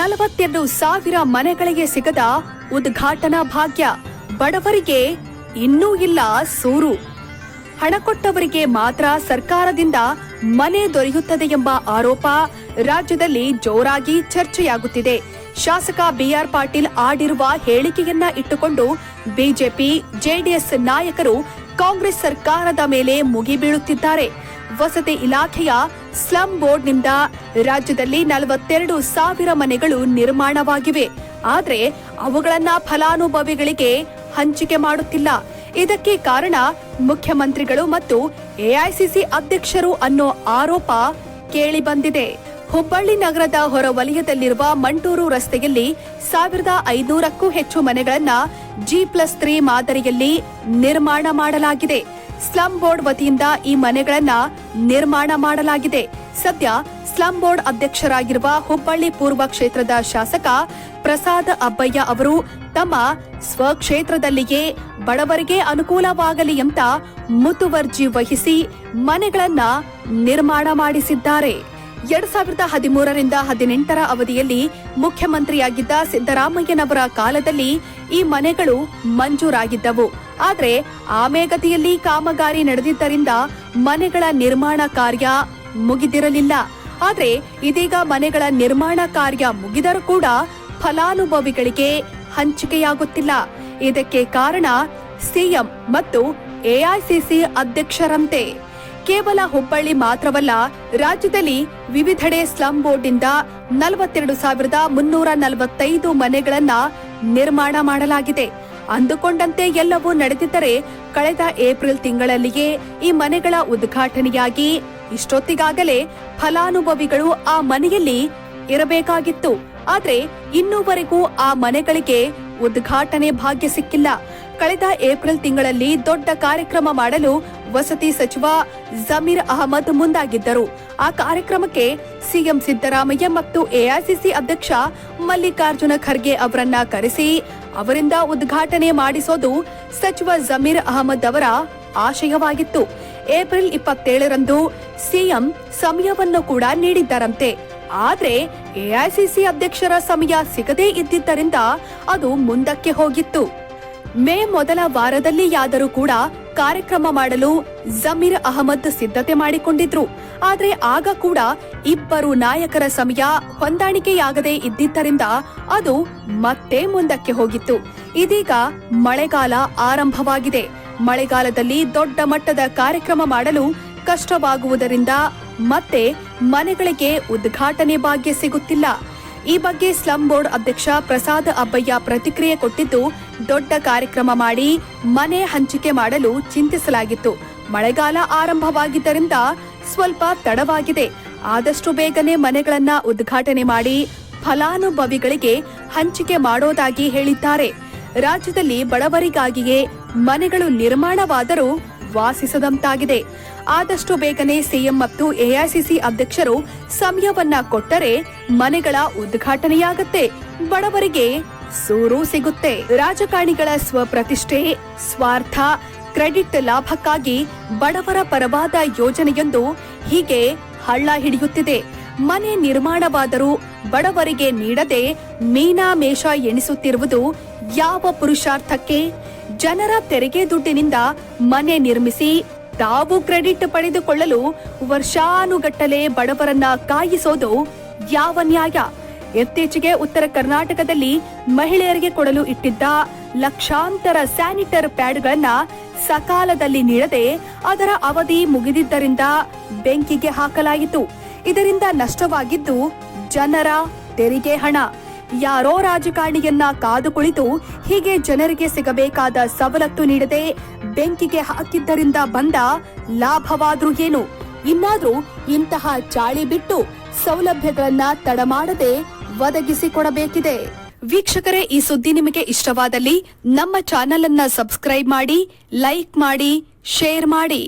42,000 ಮನೆಗಳಿಗೆ ಸಿಗದ ಉದ್ಘಾಟನಾ ಭಾಗ್ಯ. ಬಡವರಿಗೆ ಇನ್ನೂ ಇಲ್ಲ ಸೂರು. ಹಣ ಕೊಟ್ಟವರಿಗೆ ಮಾತ್ರ ಸರ್ಕಾರದಿಂದ ಮನೆ ದೊರೆಯುತ್ತದೆ ಎಂಬ ಆರೋಪ ರಾಜ್ಯದಲ್ಲಿ ಜೋರಾಗಿ ಚರ್ಚೆಯಾಗುತ್ತಿದೆ. ಶಾಸಕ ಬಿಆರ್ ಪಾಟೀಲ್ ಆಡಿರುವ ಹೇಳಿಕೆಯನ್ನ ಇಟ್ಟುಕೊಂಡು ಬಿಜೆಪಿ, ಜೆಡಿಎಸ್ ನಾಯಕರು ಕಾಂಗ್ರೆಸ್ ಸರ್ಕಾರದ ಮೇಲೆ ಮುಗಿಬೀಳುತ್ತಿದ್ದಾರೆ. ವಸತಿ ಇಲಾಖೆಯ ಸ್ಲಂ ಬೋರ್ಡ್ನಿಂದ ರಾಜ್ಯದಲ್ಲಿ 42,000 ಮನೆಗಳು ನಿರ್ಮಾಣವಾಗಿವೆ. ಆದರೆ ಅವುಗಳನ್ನ ಫಲಾನುಭವಿಗಳಿಗೆ ಹಂಚಿಕೆ ಮಾಡುತ್ತಿಲ್ಲ. ಇದಕ್ಕೆ ಕಾರಣ ಮುಖ್ಯಮಂತ್ರಿಗಳು ಮತ್ತು ಎಐಸಿಸಿ ಅಧ್ಯಕ್ಷರು ಅನ್ನೋ ಆರೋಪ ಕೇಳಿಬಂದಿದೆ. ಹುಬ್ಬಳ್ಳಿ ನಗರದ ಹೊರವಲಯದಲ್ಲಿರುವ ಮಂಟೂರು ರಸ್ತೆಯಲ್ಲಿ 1,500ಕ್ಕೂ ಹೆಚ್ಚು ಮನೆಗಳನ್ನ G+3 ಮಾದರಿಯಲ್ಲಿ ನಿರ್ಮಾಣ ಮಾಡಲಾಗಿದೆ. ಸ್ಲಂ ಬೋರ್ಡ್ ವತಿಯಿಂದ ಈ ಮನೆಗಳನ್ನ ನಿರ್ಮಾಣ ಮಾಡಲಾಗಿದೆ. ಸದ್ಯ ಸ್ಲಂ ಬೋರ್ಡ್ ಅಧ್ಯಕ್ಷರಾಗಿರುವ ಹುಬ್ಬಳ್ಳಿ ಪೂರ್ವ ಕ್ಷೇತ್ರದ ಶಾಸಕ ಪ್ರಸಾದ್ ಅಬ್ಬಯ್ಯ ಅವರು ತಮ್ಮ ಸ್ವಕ್ಷೇತ್ರದಲ್ಲಿಯೇ ಬಡವರಿಗೆ ಅನುಕೂಲವಾಗಲಿ ಅಂತ ಮುತುವರ್ಜಿ ವಹಿಸಿ ಮನೆಗಳನ್ನ ನಿರ್ಮಾಣ ಮಾಡಿಸಿದ್ದಾರೆ. 2013ರಿಂದ 18ರ ಅವಧಿಯಲ್ಲಿ ಮುಖ್ಯಮಂತ್ರಿಯಾಗಿದ್ದ ಸಿದ್ದರಾಮಯ್ಯನವರ ಕಾಲದಲ್ಲಿ ಈ ಮನೆಗಳು ಮಂಜೂರಾಗಿದ್ದವು. ಆದರೆ ಆಮೆಗತಿಯಲ್ಲಿ ಕಾಮಗಾರಿ ನಡೆದಿದ್ದರಿಂದ ಮನೆಗಳ ನಿರ್ಮಾಣ ಕಾರ್ಯ ಮುಗಿದಿರಲಿಲ್ಲ. ಆದರೆ ಇದೀಗ ಮನೆಗಳ ನಿರ್ಮಾಣ ಕಾರ್ಯ ಮುಗಿದರೂ ಕೂಡ ಫಲಾನುಭವಿಗಳಿಗೆ ಹಂಚಿಕೆಯಾಗುತ್ತಿಲ್ಲ. ಇದಕ್ಕೆ ಕಾರಣ ಸಿಎಂ ಮತ್ತು ಎಐಸಿಸಿ ಅಧ್ಯಕ್ಷರಂತೆ. ಕೇವಲ ಹುಬ್ಬಳ್ಳಿ ಮಾತ್ರವಲ್ಲ, ರಾಜ್ಯದಲ್ಲಿ ವಿವಿಧೆಡೆ ಸ್ಲಂ ಬೋರ್ಡ್ನಿಂದ 42,345 ಮನೆಗಳನ್ನ ನಿರ್ಮಾಣ ಮಾಡಲಾಗಿದೆ. ಅಂದುಕೊಂಡಂತೆ ಎಲ್ಲವೂ ನಡೆದಿದ್ದರೆ ಕಳೆದ ಏಪ್ರಿಲ್ ತಿಂಗಳಲ್ಲಿಯೇ ಈ ಮನೆಗಳ ಉದ್ಘಾಟನೆಯಾಗಿ ಇಷ್ಟೊತ್ತಿಗಾಗಲೇ ಫಲಾನುಭವಿಗಳು ಆ ಮನೆಯಲ್ಲಿ ಇರಬೇಕಾಗಿತ್ತು. ಆದ್ರೆ ಇನ್ನೂವರೆಗೂ ಆ ಮನೆಗಳಿಗೆ ಉದ್ಘಾಟನೆ ಭಾಗ್ಯ ಸಿಕ್ಕಿಲ್ಲ. ಕಳೆದ ಏಪ್ರಿಲ್ ತಿಂಗಳಲ್ಲಿ ದೊಡ್ಡ ಕಾರ್ಯಕ್ರಮ ಮಾಡಲು ವಸತಿ ಸಚಿವ ಜಮೀರ್ ಅಹಮದ್ ಮುಂದಾಗಿದ್ದರು. ಆ ಕಾರ್ಯಕ್ರಮಕ್ಕೆ ಸಿಎಂ ಸಿದ್ದರಾಮಯ್ಯ ಮತ್ತು ಎಐಸಿಸಿ ಅಧ್ಯಕ್ಷ ಮಲ್ಲಿಕಾರ್ಜುನ ಖರ್ಗೆ ಅವರನ್ನ ಕರೆಸಿ ಅವರಿಂದ ಉದ್ಘಾಟನೆ ಮಾಡಿಸೋದು ಸಚಿವ ಜಮೀರ್ ಅಹಮದ್ ಅವರ ಆಶಯವಾಗಿತ್ತು. ಏಪ್ರಿಲ್ 27ರಂದು ಸಿಎಂ ಸಮಯವನ್ನು ಕೂಡ ನೀಡಿದ್ದರಂತೆ. ಆದ್ರೆ ಎಐಸಿಸಿ ಅಧ್ಯಕ್ಷರ ಸಮಯ ಸಿಗದೇ ಇದ್ದಿದ್ದರಿಂದ ಅದು ಮುಂದಕ್ಕೆ ಹೋಗಿತ್ತು. ಮೇ ಮೊದಲ ವಾರದಲ್ಲಿಯಾದರೂ ಕೂಡ ಕಾರ್ಯಕ್ರಮ ಮಾಡಲು ಜಮೀರ್ ಅಹಮದ್ ಸಿದ್ಧತೆ ಮಾಡಿಕೊಂಡಿದ್ರು. ಆದ್ರೆ ಆಗ ಕೂಡ ಇಬ್ಬರು ನಾಯಕರ ಸಮಯ ಹೊಂದಾಣಿಕೆಯಾಗದೇ ಇದ್ದಿದ್ದರಿಂದ ಅದು ಮತ್ತೆ ಮುಂದಕ್ಕೆ ಹೋಗಿತ್ತು. ಇದೀಗ ಮಳೆಗಾಲ ಆರಂಭವಾಗಿದೆ. ಮಳೆಗಾಲದಲ್ಲಿ ದೊಡ್ಡ ಮಟ್ಟದ ಕಾರ್ಯಕ್ರಮ ಮಾಡಲು ಕಷ್ಟವಾಗುವುದರಿಂದ ಮತ್ತೆ ಮನೆಗಳಿಗೆ ಉದ್ಘಾಟನೆ ಭಾಗ್ಯ ಸಿಗುತ್ತಿಲ್ಲ. ಈ ಬಗ್ಗೆ ಸ್ಲಂ ಬೋರ್ಡ್ ಅಧ್ಯಕ್ಷ ಪ್ರಸಾದ್ ಅಬ್ಬಯ್ಯ ಪ್ರತಿಕ್ರಿಯೆ ಕೊಟ್ಟಿದ್ದು, ದೊಡ್ಡ ಕಾರ್ಯಕ್ರಮ ಮಾಡಿ ಮನೆ ಹಂಚಿಕೆ ಮಾಡಲು ಚಿಂತಿಸಲಾಗಿತ್ತು. ಮಳೆಗಾಲ ಆರಂಭವಾಗಿದ್ದರಿಂದ ಸ್ವಲ್ಪ ತಡವಾಗಿದೆ. ಆದಷ್ಟು ಬೇಗನೆ ಮನೆಗಳನ್ನ ಉದ್ಘಾಟನೆ ಮಾಡಿ ಫಲಾನುಭವಿಗಳಿಗೆ ಹಂಚಿಕೆ ಮಾಡೋದಾಗಿ ಹೇಳಿದ್ದಾರೆ. ರಾಜ್ಯದಲ್ಲಿ ಬಡವರಿಗಾಗಿಯೇ ಮನೆಗಳು ನಿರ್ಮಾಣವಾದರೂ ವಾಸಿಸದಂತಾಗಿದೆ. ಆದಷ್ಟು ಬೇಗನೆ ಸಿಎಂ ಮತ್ತು ಎಐಸಿಸಿ ಅಧ್ಯಕ್ಷರು ಸಮಯವನ್ನ ಕೊಟ್ಟರೆ ಮನೆಗಳ ಉದ್ಘಾಟನೆಯಾಗತ್ತೆ. ಬಡವರಿಗೆ ಸೂರು ಸಿಗುತ್ತೆ. ರಾಜಕಾರಣಿಗಳ ಸ್ವಪ್ರತಿಷ್ಠೆ, ಸ್ವಾರ್ಥ, ಕ್ರೆಡಿಟ್ ಲಾಭಕ್ಕಾಗಿ ಬಡವರ ಪರವಾದ ಯೋಜನೆಯೊಂದು ಹೀಗೆ ಹಳ್ಳ ಹಿಡಿಯುತ್ತಿದೆ. ಮನೆ ನಿರ್ಮಾಣವಾದರೂ ಬಡವರಿಗೆ ನೀಡದೆ ಮೀನಾಮೇಷ ಎಣಿಸುತ್ತಿರುವುದು ಯಾವ ಪುರುಷಾರ್ಥಕ್ಕೆ? ಜನರ ತೆರಿಗೆ ದುಡ್ಡಿನಿಂದ ಮನೆ ನಿರ್ಮಿಸಿ ತಾವು ಕ್ರೆಡಿಟ್ ಪಡೆದುಕೊಳ್ಳಲು ವರ್ಷಾನುಗಟ್ಟಲೆ ಬಡವರನ್ನ ಕಾಯಿಸೋದು ಯಾವ ನ್ಯಾಯ? ಇತ್ತೀಚೆಗೆ ಉತ್ತರ ಕರ್ನಾಟಕದಲ್ಲಿ ಮಹಿಳೆಯರಿಗೆ ಕೊಡಲು ಇಟ್ಟಿದ್ದ ಲಕ್ಷಾಂತರ ಸ್ಯಾನಿಟರಿ ಪ್ಯಾಡ್ಗಳನ್ನ ಸಕಾಲದಲ್ಲಿ ನೀಡದೆ ಅದರ ಅವಧಿ ಮುಗಿದಿದ್ದರಿಂದ ಬೆಂಕಿಗೆ ಹಾಕಲಾಯಿತು. ಇದರಿಂದ ನಷ್ಟವಾಗಿದ್ದು ಜನರ ತೆರಿಗೆ ಹಣ. ಯಾರೋ ರಾಜಕಾರಣಿಯನ್ನ ಕಾದು ಕುಳಿತು ಹೀಗೆ ಜನರಿಗೆ ಸಿಗಬೇಕಾದ ಸವಲತ್ತು ನೀಡದೆ ಬೆಂಕಿಗೆ ಹಾಕಿದ್ದರಿಂದ ಬಂದ ಲಾಭವಾದ್ರೂ ಏನು? ಇನ್ನಾದ್ರೂ ಇಂತಹ ಚಾಳಿ ಬಿಟ್ಟು ಸೌಲಭ್ಯಗಳನ್ನ ತಡಮಾಡದೆ ಒದಗಿಸಿಕೊಡಬೇಕಿದೆ. ವೀಕ್ಷಕರೇ, ಈ ಸುದ್ದಿ ನಿಮಗೆ ಇಷ್ಟವಾದಲ್ಲಿ ನಮ್ಮ ಚಾನೆಲ್ ಅನ್ನ ಸಬ್ಸ್ಕ್ರೈಬ್ ಮಾಡಿ, ಲೈಕ್ ಮಾಡಿ, ಶೇರ್ ಮಾಡಿ.